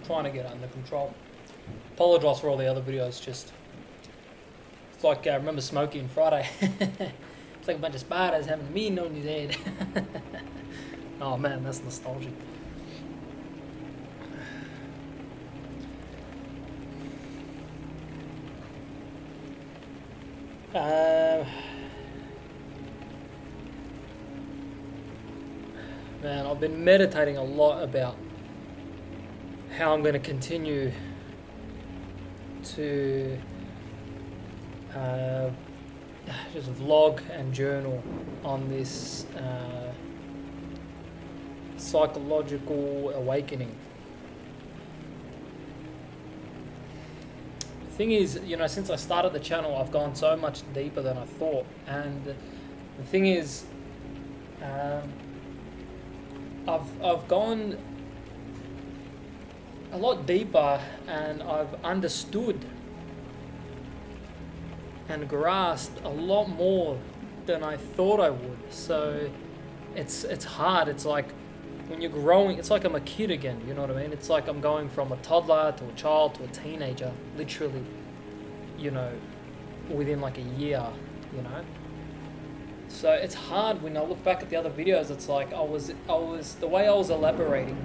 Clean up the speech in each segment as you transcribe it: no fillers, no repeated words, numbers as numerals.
trying to get it under control. Apologise for all the other videos, just... It's like, remember Smokey on Friday? It's like a bunch of spiders having a meeting on his head. Oh man, that's nostalgic. Man, I've been meditating a lot about how I'm going to continue to just vlog and journal on this psychological awakening. The thing is, since I started the channel, I've gone so much deeper than I thought, and the thing is, I've gone a lot deeper, and I've understood and grasped a lot more than I thought I would. So it's hard. It's like when you're growing, it's like I'm a kid again, you know what I mean? It's like I'm going from a toddler to a child to a teenager, literally, within like a year, So it's hard when I look back at the other videos. It's like I was the way I was elaborating,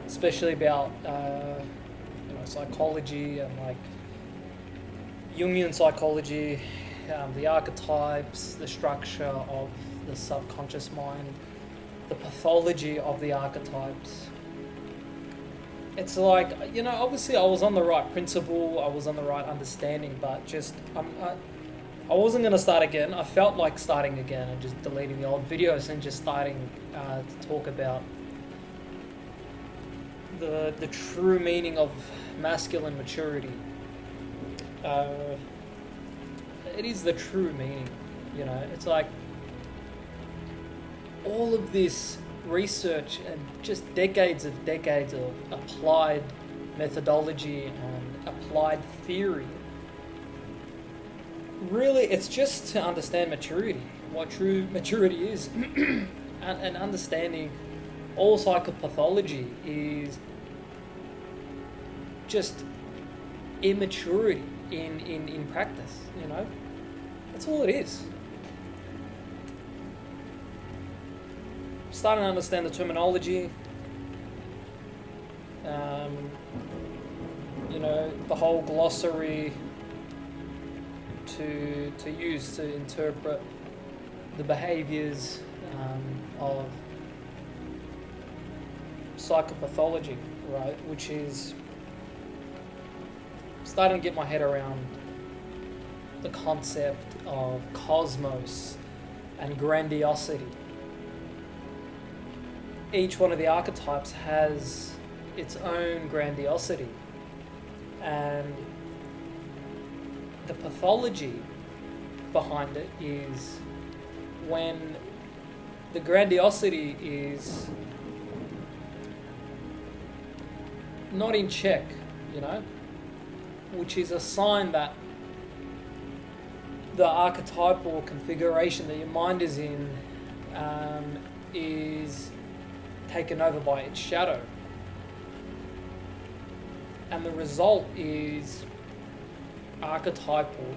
especially about psychology and like Jungian psychology, the archetypes, the structure of the subconscious mind, the pathology of the archetypes. It's like, obviously I was on the right principle, I was on the right understanding, but just I wasn't going to start again. I felt like starting again and just deleting the old videos and just starting to talk about the true meaning of masculine maturity. It is the true meaning, It's like all of this research and just decades of applied methodology and applied theory. Really, it's just to understand maturity, what true maturity is. and understanding all psychopathology is just immaturity in practice, That's all it is. Starting to understand the terminology, the whole glossary to use to interpret the behaviors of psychopathology, right? Which is starting to get my head around the concept of cosmos and grandiosity. Each one of the archetypes has its own grandiosity, and the pathology behind it is when the grandiosity is not in check, which is a sign that the archetypal configuration that your mind is in is taken over by its shadow. And the result is archetypal.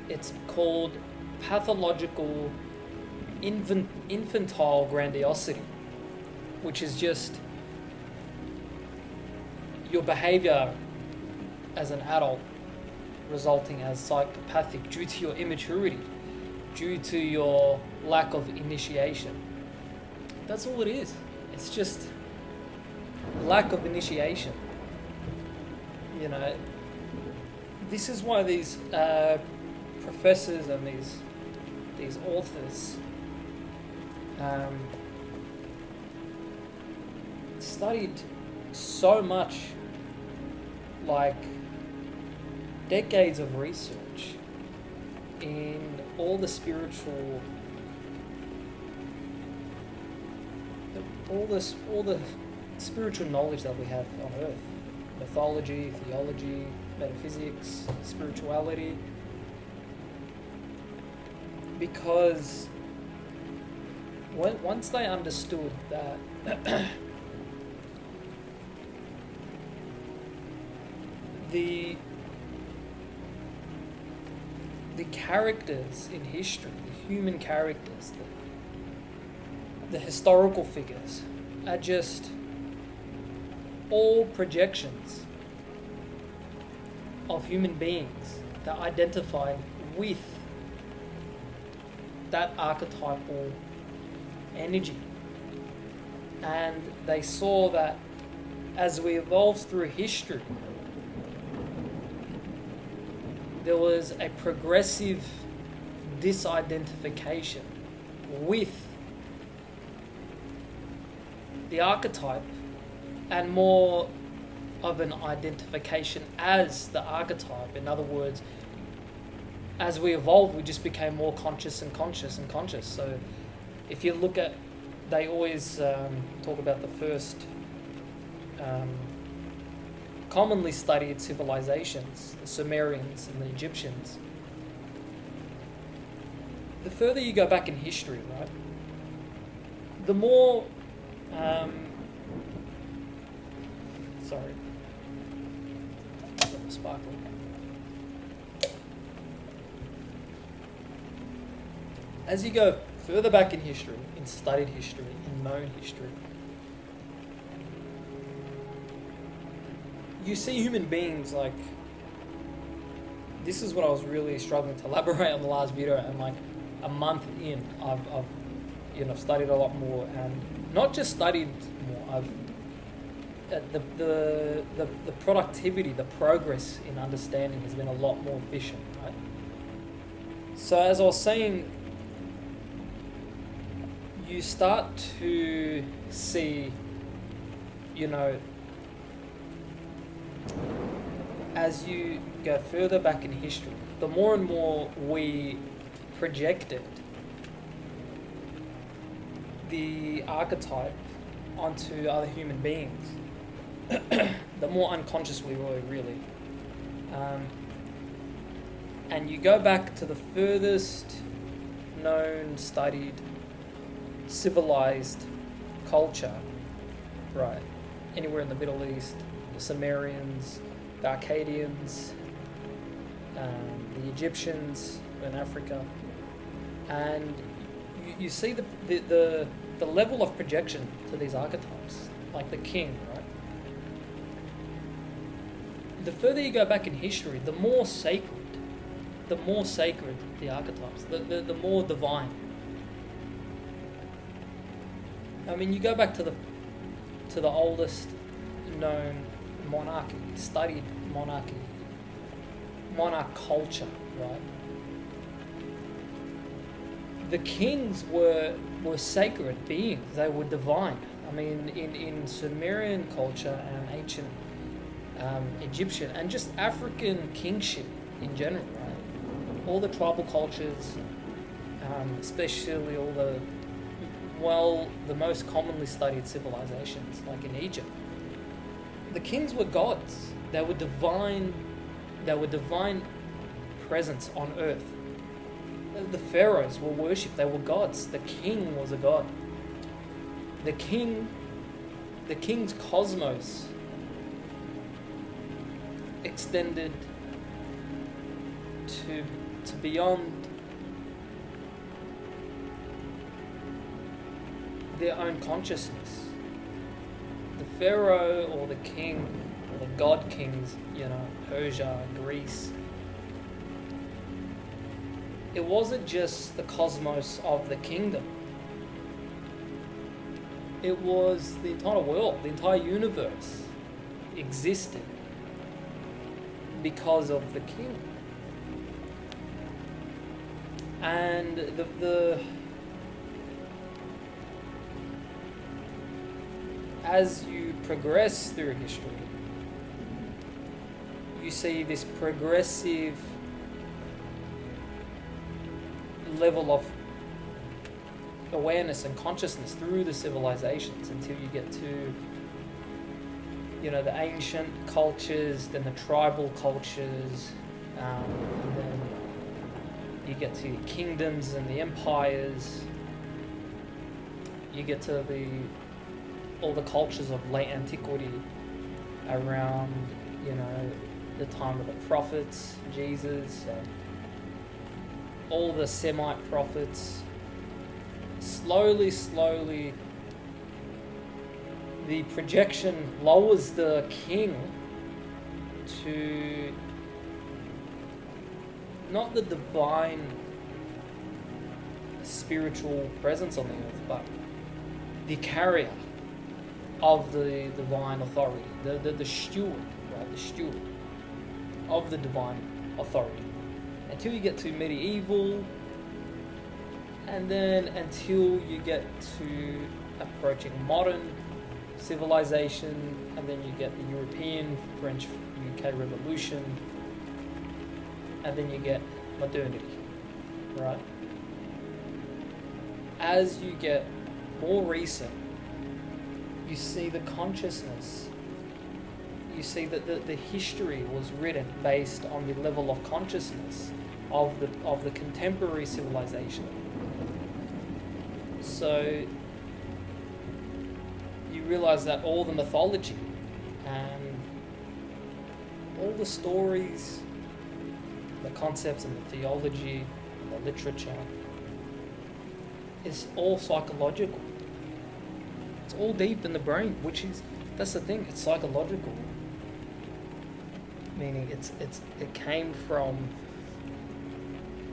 It's called pathological infantile grandiosity, which is just your behavior as an adult resulting as psychopathic due to your immaturity, due to your lack of initiation. That's all it is. It's just lack of initiation. This is why these professors and these authors studied so much, like decades of research in all the spiritual, all the spiritual knowledge that we have on earth, mythology, theology, metaphysics, spirituality, because once they understood that the characters in history, the human characters, the historical figures, are just all projections of human beings that identified with that archetypal energy. And they saw that as we evolved through history, there was a progressive disidentification with the archetype and more of an identification as the archetype. In other words, as we evolved, we just became more conscious and conscious and conscious. So if you look at, they always talk about the first commonly studied civilizations, the Sumerians and the Egyptians. The further you go back in history, right, the more sparkle. As you go further back in history, in studied history, in known history, you see human beings like, this is what I was really struggling to elaborate on the last video, and like a month in, I've studied a lot more, and not just studied more, I've the productivity, the progress in understanding has been a lot more efficient, right? So as I was saying, you start to see, as you go further back in history, the more and more we projected the archetype onto other human beings, the more unconscious we were, really. And you go back to the furthest known, studied, civilized culture, right? Anywhere in the Middle East, the Sumerians, the Akkadians, the Egyptians in Africa, and you see the level of projection to these archetypes, like the king, right? The further you go back in history, the more sacred the archetypes, the more divine. I mean, you go back to the oldest known monarchy, studied monarch culture, right? The kings were sacred beings. They were divine. I mean, in Sumerian culture and ancient Egyptian and just African kingship in general, right? All the tribal cultures, especially all the most commonly studied civilizations, like in Egypt, the kings were gods. They were divine presence on earth. The pharaohs were worshipped. They were gods. The king was a god. The king's cosmos extended to beyond their own consciousness. The pharaoh or the king or the god kings, Persia, Greece, it wasn't just the cosmos of the kingdom. It was the entire world, the entire universe existed because of the king. And the as you progress through history, you see this progressive level of awareness and consciousness through the civilizations until you get to the ancient cultures, then the tribal cultures, and then you get to the kingdoms and the empires. You get to all the cultures of late antiquity around the time of the prophets, Jesus, all the Semite prophets. Slowly, the projection lowers the king to not the divine spiritual presence on the earth, but the carrier of the divine authority, the steward, right? The steward of the divine authority. Until you get to medieval, and then until you get to approaching modern civilization, and then you get the European, French, UK Revolution, and then you get modernity, right? As you get more recent, you see the consciousness, you see that the history was written based on the level of consciousness of the contemporary civilization. So you realize that all the mythology and all the stories, the concepts and the theology, the literature, is all psychological. It's all deep in the brain, that's the thing, it's psychological. Meaning it came from,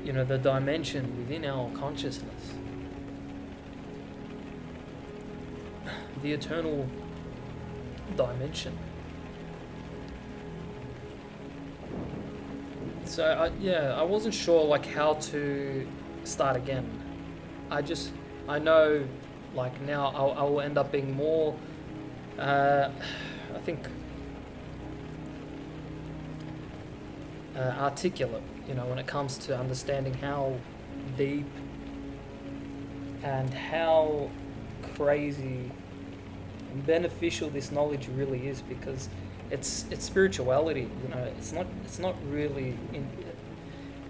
the dimension within our consciousness. The eternal dimension. So I wasn't sure how to start again. I know now I will end up being more I think articulate, when it comes to understanding how deep and how crazy and beneficial this knowledge really is, because it's spirituality. It's not really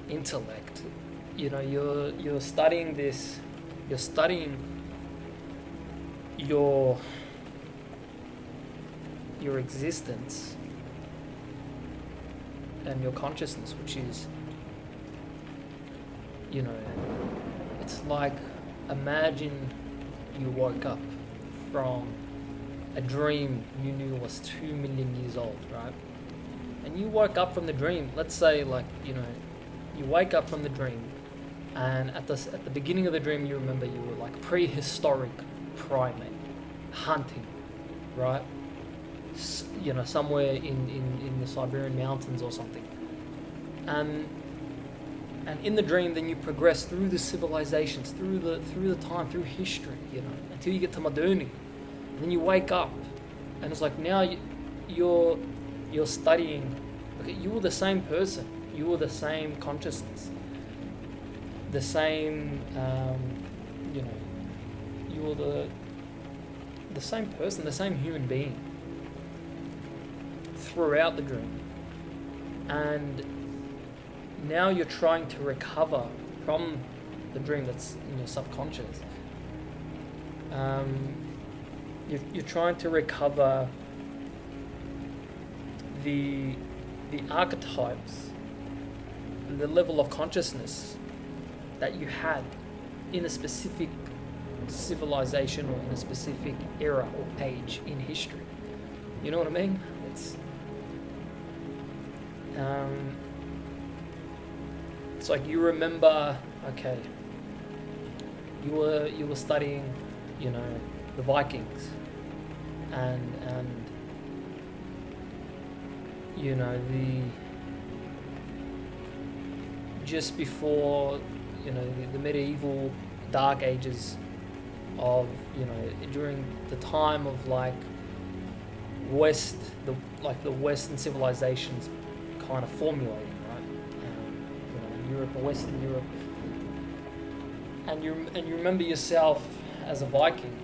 intellect. You're studying this. You're studying your existence and your consciousness, which is, it's like, imagine you woke up from a dream you knew was 2 million years old, right? And you woke up from the dream, let's say you wake up from the dream, and at the beginning of the dream you remember you were prehistoric primate, hunting, right? Somewhere in the Siberian mountains or something. And in the dream, then you progress through the civilizations, through the time, through history, until you get to modernity. And then you wake up, and it's now you're studying. Okay, you were the same person, you were the same consciousness, the same, you were the same person, the same human being throughout the dream. And now you're trying to recover from the dream that's in your subconscious. You're trying to recover the archetypes, the level of consciousness that you had in a specific civilization or in a specific era or age in history. You know what I mean? It's like you remember, okay, you were studying, the Vikings, and the just before, the medieval dark ages of, during the time of the Western civilizations kind of formulating, right? Western Europe, and you remember yourself as a Viking,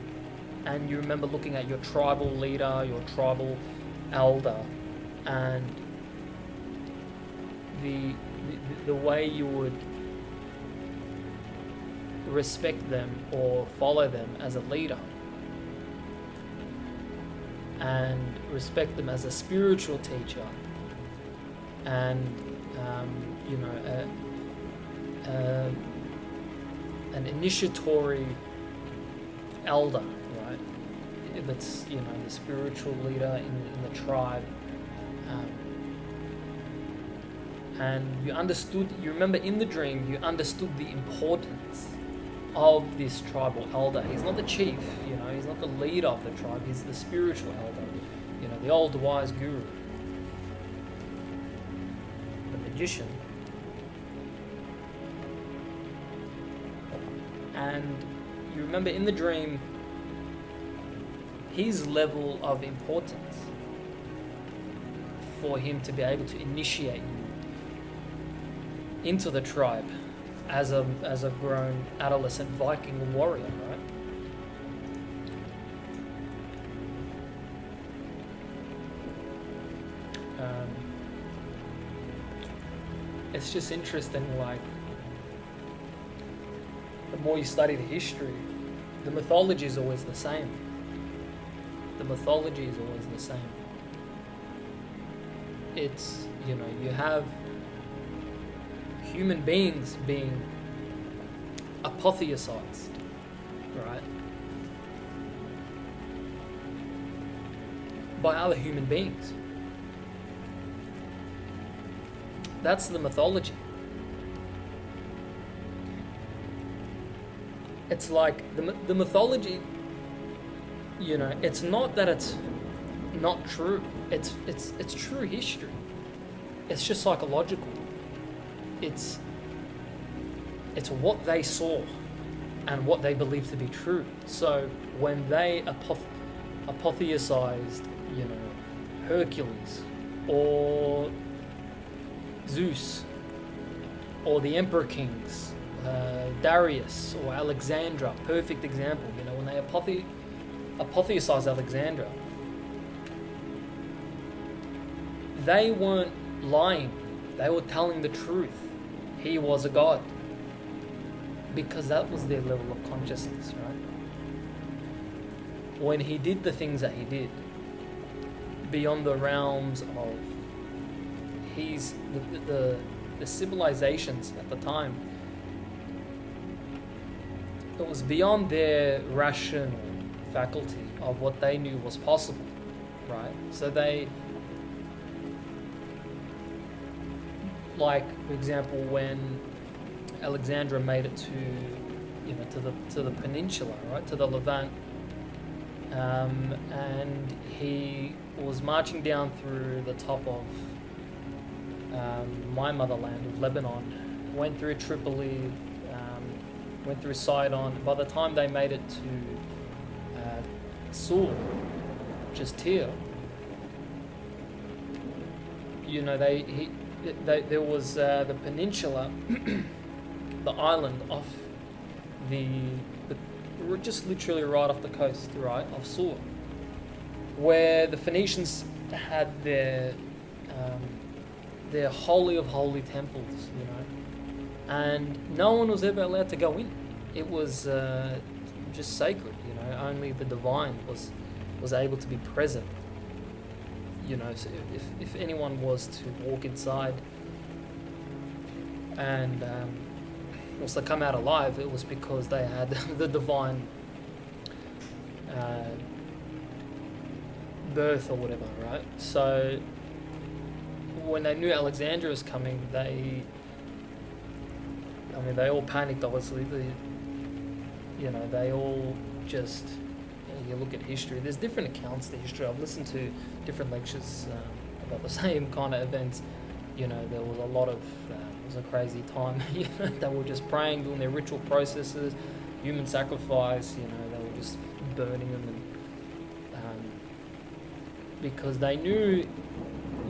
and you remember looking at your tribal leader, your tribal elder, and the way you would respect them or follow them as a leader, and respect them as a spiritual teacher, and you know, an initiatory elder, right? If it's, you know, the spiritual leader in the tribe, and you remember in the dream, you understood the importance of this tribal elder. He's not the chief, you know, he's not the leader of the tribe, he's the spiritual elder, you know, the old wise guru, the magician. And you remember in the dream, his level of importance for him to be able to initiate you into the tribe as a grown adolescent Viking warrior, right? It's just interesting, like, the more you study the history, the mythology is always the same. The mythology is always the same. It's, you know, you have human beings being apotheosized, right? By other human beings. That's the mythology. It's like the mythology, you know, it's not that it's not true. It's true history. It's just psychological. It's what they saw and what they believe to be true. So when they apotheosized, you know, Hercules or Zeus or the Emperor Kings, Darius or Alexandra, perfect example, you know, when they apotheosized Alexandra, they weren't lying, they were telling the truth. He was a god, because that was their level of consciousness, right? When he did the things that he did, beyond the realms of the civilizations at the time, it was beyond their rational faculty of what they knew was possible, right? So they, like, for example, when Alexandra made it to, you know, to the peninsula, right, to the Levant, and he was marching down through the top of my motherland of Lebanon, went through Tripoli, went through Sidon. By the time they made it to Sur, just here, you know, there was the peninsula, the island off just literally right off the coast, right, of Sur, where the Phoenicians had their holy of holy temples, you know, and no one was ever allowed to go in. It was just sacred, you know. Only the divine was able to be present. You know, so if anyone was to walk inside and was to come out alive, it was because they had the divine birth or whatever, right? So when they knew Alexandria was coming, they all panicked, obviously. They all just, you look at history, there's different accounts to history. I've listened to different lectures about the same kind of events. You know, there was a lot of, it was a crazy time. You know, they were just praying, doing their ritual processes, human sacrifice, you know, they were just burning them. And because they knew,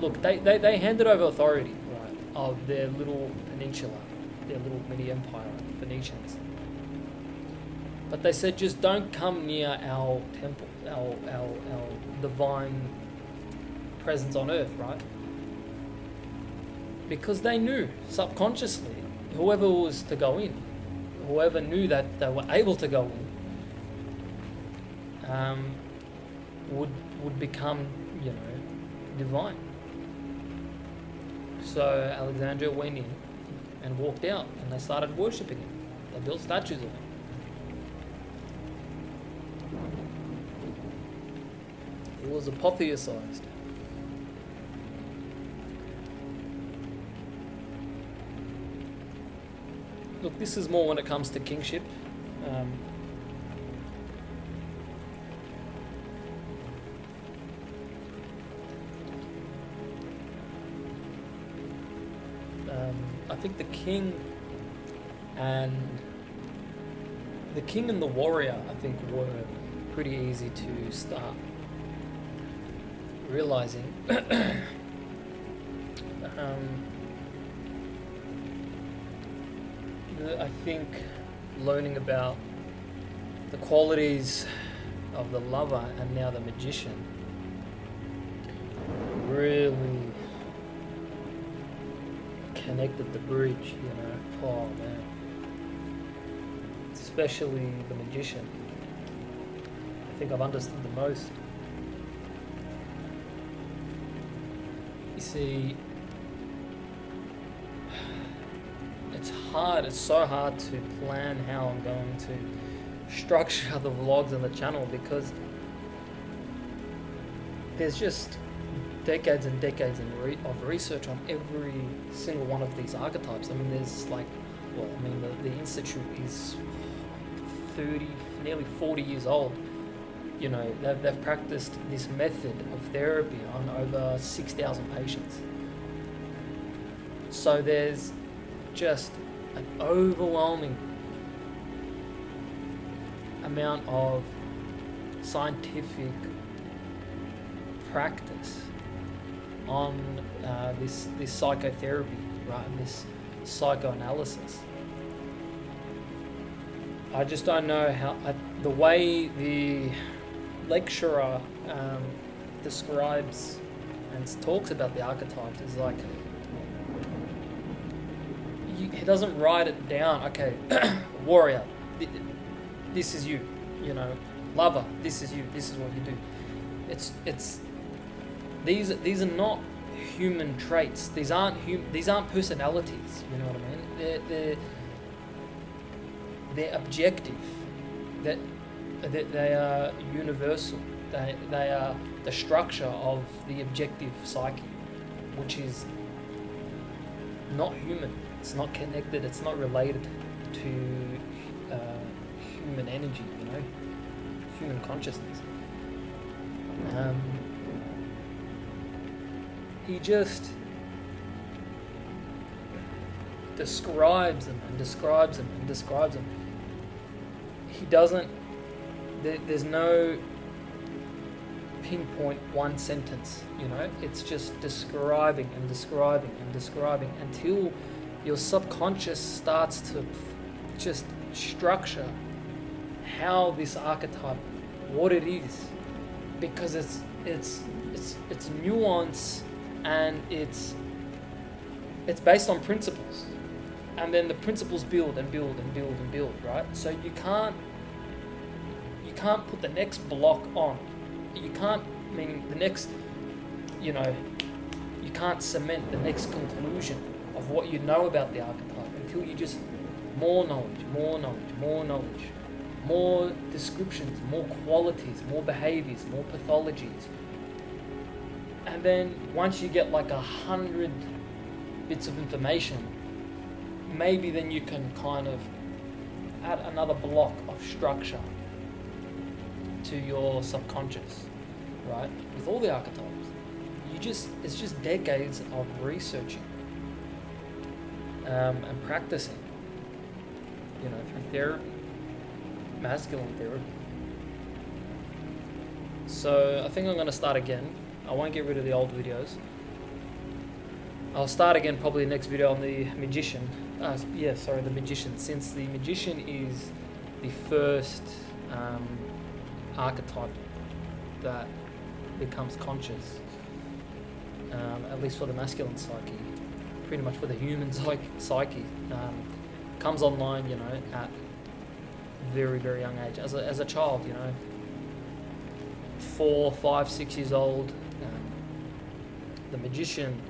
look, they handed over authority, right, of their little peninsula, their little mini empire, the Phoenicians. But they said, just don't come near our temple, our divine presence on earth, right? Because they knew subconsciously, whoever was to go in, whoever knew that they were able to go in, would become, you know, divine. So Alexandria went in and walked out, and they started worshipping him. They built statues of him. It was apotheosized. Look, this is more when it comes to kingship. I think the king and the warrior, I think, were pretty easy to start realizing. I think learning about the qualities of the lover and now the magician really connected the bridge, Oh man. Especially the magician. I think I've understood the most. You see, it's so hard to plan how I'm going to structure the vlogs and the channel, because there's just decades and decades of research on every single one of these archetypes. I mean, there's the Institute is 30, nearly 40 years old. They've practiced this method of therapy on over 6,000 patients. So there's just an overwhelming amount of scientific practice on this psychotherapy, right, and this psychoanalysis. I just don't know how the way the lecturer describes and talks about the archetypes is like he doesn't write it down. Okay, warrior, this is you. Lover, this is you. This is what you do. It's these are not human traits. These aren't personalities. You know what I mean? They're objective. They are universal. They are the structure of the objective psyche, which is not human. It's not connected. It's not related to human energy. Human consciousness. He just describes them and describes them and describes them. He doesn't. There's no pinpoint one sentence. It's just describing and describing and describing until your subconscious starts to just structure how this archetype, what it is, because it's nuance, and it's based on principles, and then the principles build and build and build and build, right? So you can't put the next block on. You can't you can't cement the next conclusion of what you know about the archetype until you just more knowledge, more descriptions, more qualities, more behaviors, more pathologies. And then once you get like 100 bits of information, maybe then you can kind of add another block of structure to your subconscious, right? With all the archetypes, it's just decades of researching and practicing, through therapy, masculine therapy. So I think I'm going to start again. I won't get rid of the old videos. I'll start again probably next video on the magician. The magician. Since the magician is the first archetype that becomes conscious, at least for the masculine psyche, pretty much for the human psyche, comes online, at very, very young age. As a child, 4, 5, 6 years old. The magician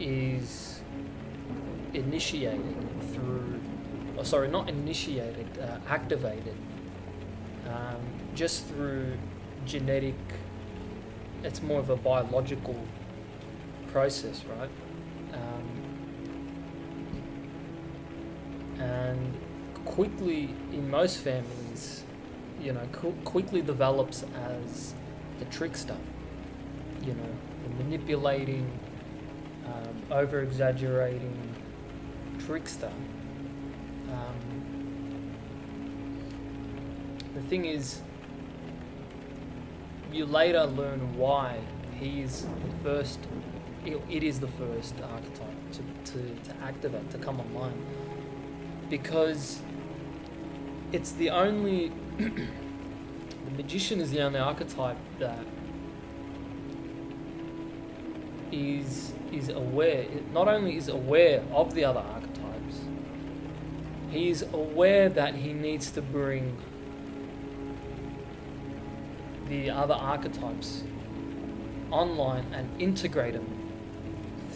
is activated just through genetic. It's more of a biological process, right? And quickly, in most families, quickly develops as the trickster, the manipulating, over-exaggerating trickster. The thing is, you later learn why he's the first. It is the first archetype to activate, to come online, because it's the only. The magician is the only archetype that is aware. Not only is aware of the other archetypes, he's aware that he needs to bring the other archetypes online and integrate them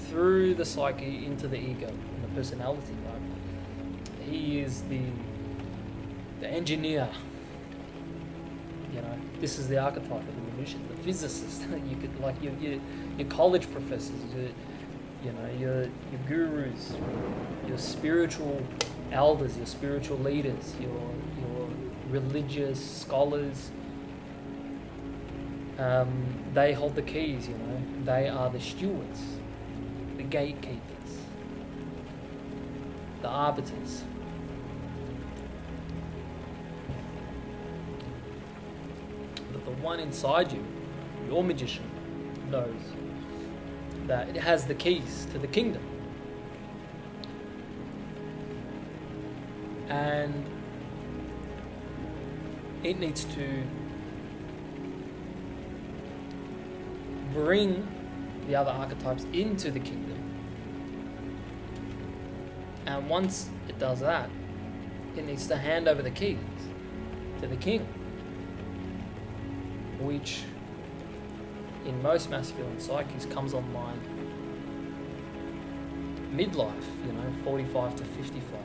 through the psyche into the ego and the personality. Right? He is the engineer. This is the archetype of the magician, the physicist. You could like your college professors, your gurus, your spiritual elders, your spiritual leaders, your religious scholars. They hold the keys. They are the stewards, the gatekeepers, the arbiters. The one inside you, your magician, knows that it has the keys to the kingdom. And it needs to bring the other archetypes into the kingdom. And once it does that, it needs to hand over the keys to the king, which in most masculine psyches comes online midlife, 45 to 55.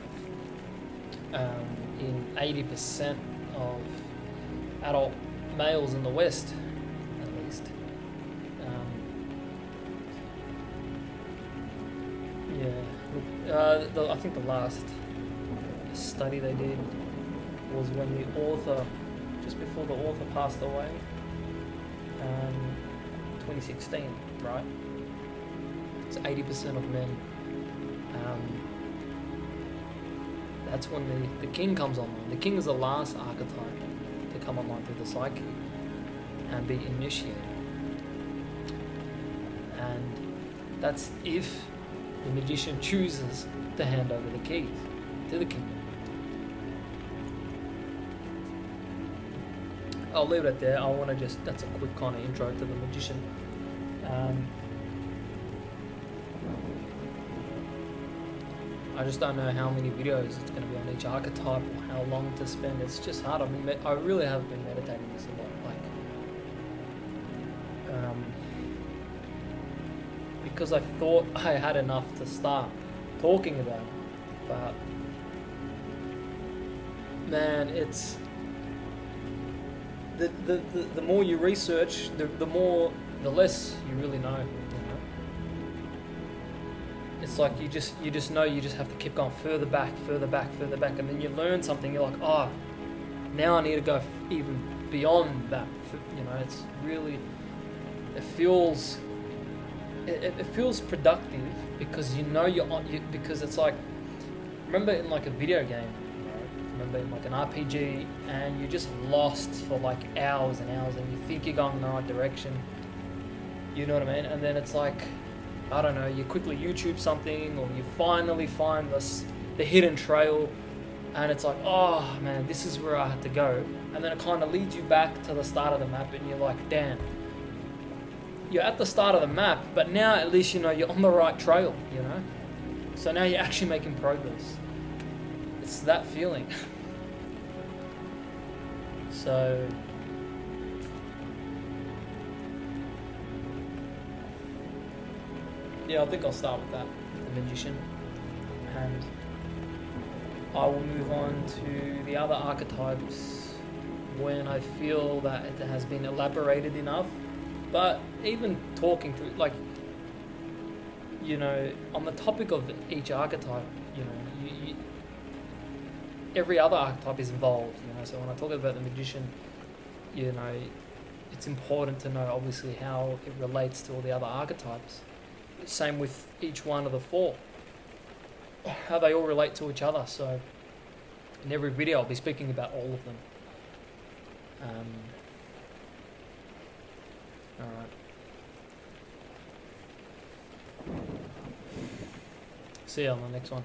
In 80% of adult males in the West, at least. I think the last study they did was when the author, just before the author passed away, 2016, right? It's 80% of men. That's when the king comes online. The king is the last archetype to come online through the psyche and be initiated. And that's if the magician chooses to hand over the keys to the kingdom. I'll leave it at there. That's a quick kind of intro to the magician. I just don't know how many videos it's going to be on each archetype or how long to spend. It's just hard. I really have been meditating this a lot. Because I thought I had enough to start talking about it. But man, it's the more you research, the less you really know. It's like you just know you just have to keep going further back, and then you learn something. You're like, oh, now I need to go even beyond that. It's really, it feels productive because because it's like, remember in like a video game, remember in like an RPG, and you're just lost for like hours and hours, and you think you're going in the right direction. You know what I mean? And then it's like, I don't know, you quickly YouTube something, or you finally find the hidden trail, and it's like, oh man, this is where I had to go. And then it kind of leads you back to the start of the map, and you're like, damn, you're at the start of the map, but now at least you're on the right trail, So now you're actually making progress. It's that feeling. So Yeah, I think I'll start with that, the magician, and I will move on to the other archetypes when I feel that it has been elaborated enough. But even talking through, like, on the topic of each archetype, every other archetype is involved, So when I talk about the magician, it's important to know obviously how it relates to all the other archetypes. Same with each one of the four, how they all relate to each other. So in every video, I'll be speaking about all of them. All right. See you on the next one.